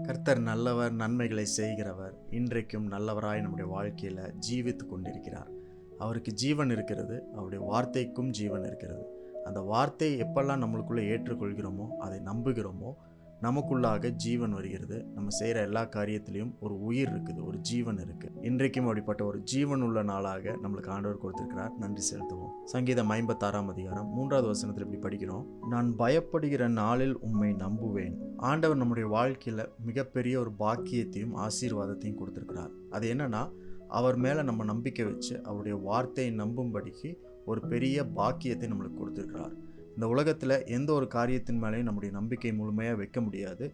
கர்த்தர் நல்லவர், நன்மைகளை செய்கிறவர். இன்றைக்கும் நல்லவராய் நம்முடைய வாழ்க்கையில் ஜீவித்து கொண்டிருக்கிறார். அவருக்கு ஜீவன் இருக்கிறது, அவருடைய வார்த்தைக்கும் ஜீவன் இருக்கிறது. அந்த வார்த்தையை எப்பெல்லாம் நம்மளுக்குள்ளே ஏற்றுக்கொள்கிறோமோ, அதை நம்புகிறோமோ, நமக்குள்ளாக ஜீவன் வருகிறது. நம்ம செய்கிற எல்லா காரியத்திலையும் ஒரு உயிர் இருக்குது, ஒரு ஜீவன் இருக்குது. இன்றைக்கும் அப்படிப்பட்ட ஒரு ஜீவன் உள்ள நாளாக நம்மளுக்கு ஆண்டவர் கொடுத்திருக்கிறார். நன்றி செலுத்துவோம். சங்கீதம் 56 அதிகாரம் 3வது வசனத்தில் இப்படி படிக்கிறோம், நான் பயப்படுகிற நாளில் உம்மை நம்புவேன். ஆண்டவர் நம்முடைய வாழ்க்கையில் மிகப்பெரிய ஒரு பாக்கியத்தையும் ஆசீர்வாதத்தையும் கொடுத்திருக்கிறார். அது என்னன்னா, அவர் மேலே நம்ம நம்பிக்கை வச்சு அவருடைய வார்த்தையை நம்பும்படிக்கு ஒரு பெரிய பாக்கியத்தை நம்மளுக்கு கொடுத்திருக்கிறார். இந்த உலகத்தில் எந்த ஒரு காரியத்தின் மேலேயும் நம்முடைய நம்பிக்கை முழுமையாக வைக்க முடியாது.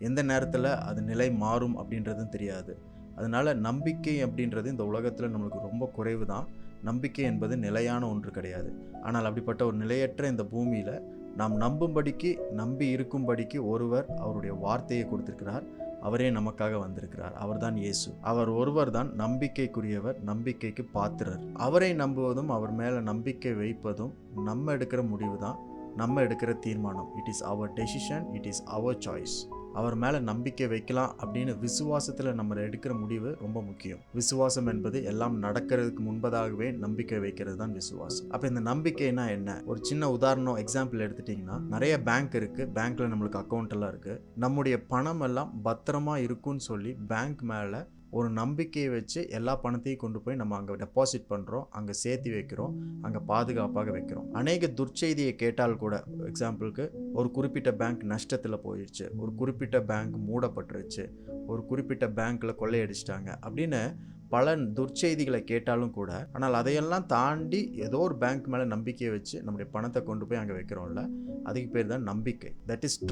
எந்த நேரத்தில் அது நிலை மாறும் அப்படின்றதும் தெரியாது. அதனால் நம்பிக்கை அப்படின்றது இந்த உலகத்தில் நம்மளுக்கு ரொம்ப குறைவு தான். நம்பிக்கை என்பது நிலையான ஒன்று கிடையாது. ஆனால் அப்படிப்பட்ட ஒரு நிலையற்ற இந்த பூமியில் நாம் நம்பும்படிக்கு, நம்பி இருக்கும்படிக்கு ஒருவர் அவருடைய வார்த்தையை கொடுத்திருக்கிறார். அவரே நமக்காக வந்திருக்கிறார். அவர்தான் இயேசு. அவர் ஒருவர் தான் நம்பிக்கைக்குரியவர், நம்பிக்கைக்கு பாத்திரர். அவரை நம்புவதும் அவர் மேலே நம்பிக்கை வைப்பதும் நம்ம எடுக்கிற முடிவு தான், நம்ம எடுக்கிற தீர்மானம். It is our decision, it is our choice. அவர் மேலே நம்பிக்கை வைக்கலாம் அப்படின்னு விசுவாசத்தில் நம்ம எடுக்கிற முடிவு ரொம்ப முக்கியம். விசுவாசம் என்பது எல்லாம் நடக்கிறதுக்கு முன்பதாகவே நம்பிக்கை வைக்கிறது தான் விசுவாசம். அப்போ இந்த நம்பிக்கைனா என்ன? ஒரு சின்ன உதாரணம், எக்ஸாம்பிள் எடுத்துட்டிங்கன்னா, நிறைய பேங்க் இருக்குது. பேங்க்கில் நம்மளுக்கு அக்கௌண்ட் எல்லாம் இருக்குது. நம்முடைய பணம் எல்லாம் பத்திரமா இருக்குன்னு சொல்லி பேங்க் மேலே ஒரு நம்பிக்கையை வச்சு எல்லா பணத்தையும் கொண்டு போய் நம்ம அங்கே டெபாசிட் பண்ணுறோம், அங்கே சேர்த்து வைக்கிறோம், அங்கே பாதுகாப்பாக வைக்கிறோம். அநேக துர்ச்செய்தியை கேட்டால் கூட, எக்ஸாம்பிளுக்கு ஒரு குறிப்பிட்ட பேங்க் நஷ்டத்தில் போயிடுச்சு, ஒரு குறிப்பிட்ட பேங்க் மூடப்பட்டுருச்சு, ஒரு குறிப்பிட்ட பேங்க்கில் கொள்ளையடிச்சிட்டாங்க அப்படின்னு பல துர்ச்செய்திகளை கேட்டாலும் கூட, ஆனால் அதையெல்லாம் தாண்டி ஏதோ ஒரு பேங்க் மேலே நம்பிக்கையை வச்சு நம்முடைய பணத்தை கொண்டு போய் அங்கே வைக்கிறோம்ல, அதுக்கு பேர் தான் நம்பிக்கை. That is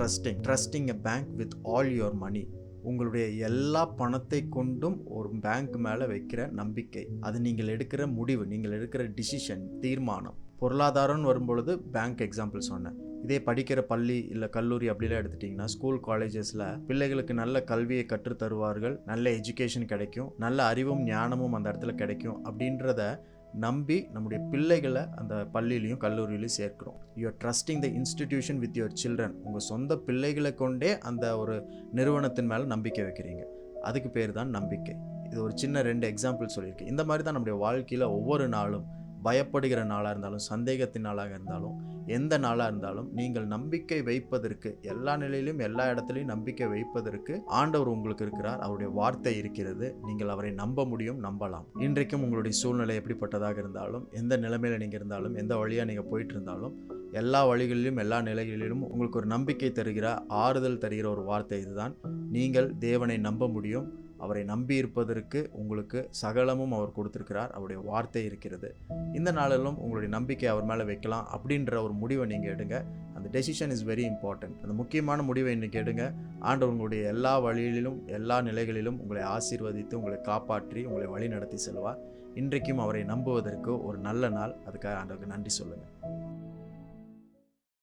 trusting a bank with all your money. உங்களுடைய எல்லா பணத்தை கொண்டும் ஒரு பேங்க் மேலே வைக்கிற நம்பிக்கை. அது நீங்கள் எடுக்கிற முடிவு, நீங்கள் எடுக்கிற டிசிஷன், தீர்மானம். பொருளாதாரம்னு வரும்பொழுது பேங்க் எக்ஸாம்பிள் சொன்னேன். இதே படிக்கிற பள்ளி இல்லை கல்லூரி அப்படிலாம் எடுத்துட்டிங்கன்னா, ஸ்கூல் காலேஜஸில் பிள்ளைகளுக்கு நல்ல கல்வியை கற்றுத்தருவார்கள், நல்ல எஜுகேஷன் கிடைக்கும், நல்ல அறிவும் ஞானமும் அந்த இடத்துல கிடைக்கும் அப்படின்றத நம்பி நம்முடைய பிள்ளைகளை அந்த பள்ளியிலையும் கல்லூரியிலையும் சேர்க்கிறோம். You're trusting the institution with your children. உங்கள் சொந்த பிள்ளைகளை கொண்டே அந்த ஒரு நிறுவனத்தின் மேலே நம்பிக்கை வைக்கிறீங்க. அதுக்கு பேர் தான் நம்பிக்கை. இது ஒரு சின்ன 2 எக்ஸாம்பிள் சொல்லியிருக்கேன். இந்த மாதிரி தான் நம்முடைய வாழ்க்கையில் ஒவ்வொரு நாளும், பயப்படுகிற நாளாக இருந்தாலும், சந்தேகத்தின் நாளாக இருந்தாலும், எந்த நாளாக இருந்தாலும், நீங்கள் நம்பிக்கை வைப்பதற்கு, எல்லா நிலையிலும் எல்லா இடத்துலையும் நம்பிக்கை வைப்பதற்கு ஆண்டவர் உங்களுக்கு இருக்கிறார். அவருடைய வார்த்தை இருக்கிறது. நீங்கள் அவரை நம்ப முடியும், நம்பலாம். இன்றைக்கும் உங்களுடைய சூழ்நிலை எப்படிப்பட்டதாக இருந்தாலும், எந்த நிலைமையில் நீங்கள் இருந்தாலும், எந்த வழியாக நீங்கள் போயிட்டு இருந்தாலும், எல்லா வழிகளிலும் எல்லா நிலைகளிலும் உங்களுக்கு ஒரு நம்பிக்கை தருகிற, ஆறுதல் தருகிற ஒரு வார்த்தை இதுதான். நீங்கள் தேவனை நம்ப முடியும். அவரை நம்பி இருப்பதற்கு உங்களுக்கு சகலமும் அவர் கொடுத்திருக்கிறார். அவருடைய வார்த்தை இருக்கிறது. இந்த நாளிலும் உங்களுடைய நம்பிக்கை அவர் மேலே வைக்கலாம் அப்படின்ற ஒரு முடிவை நீங்கள் எடுங்க. அந்த டெசிஷன் இஸ் வெரி இம்பார்ட்டன்ட். அந்த முக்கியமான முடிவை இன்றைக்கி எடுங்க. ஆண்டவர் உங்களுடைய எல்லா வழிகளிலும் எல்லா நிலைகளிலும் உங்களை ஆசீர்வதித்து, உங்களை காப்பாற்றி, உங்களை வழி நடத்தி செல்வார். இன்றைக்கும் அவரை நம்புவதற்கு ஒரு நல்ல நாள். அதுக்காக ஆண்டவருக்கு நன்றி சொல்லுங்கள்.